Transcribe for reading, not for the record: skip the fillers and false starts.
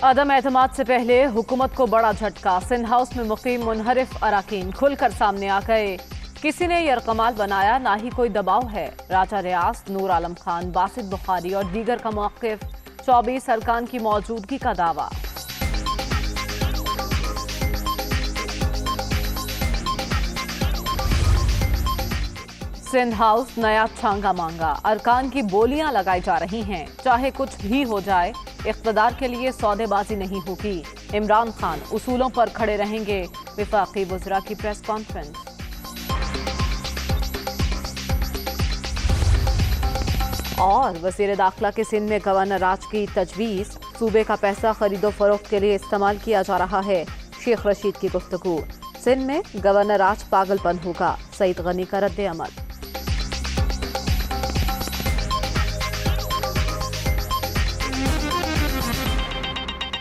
अदम एतमाद से पहले हुकूमत को बड़ा झटका। सिंध हाउस में मुकीम मुनहरिफ अराकीन खुलकर सामने आ गए। किसी ने यरकमाल बनाया, ना ही कोई दबाव है। राजा रियाज, नूर आलम खान, बासित बुखारी और दीगर का मौक़िफ़। 24 अरकान की मौजूदगी का दावा। सिंध हाउस नया छांगा मांगा। अरकान की बोलियां लगाई जा रही हैं। चाहे कुछ भी हो जाए, इख्तिदार के लिए सौदेबाजी नहीं होगी। इमरान खान उसूलों पर खड़े रहेंगे। विफाकी वज़रा की प्रेस कॉन्फ्रेंस। और वज़ीर दाखिला के सिंध में गवर्नर राज की तजवीज़। सूबे का पैसा खरीदो फरोख्त के लिए इस्तेमाल किया जा रहा है। शेख रशीद की गुफ्तगू। सिंध में गवर्नर राज पागलपन होगा। सईद गनी का रद्द अमल।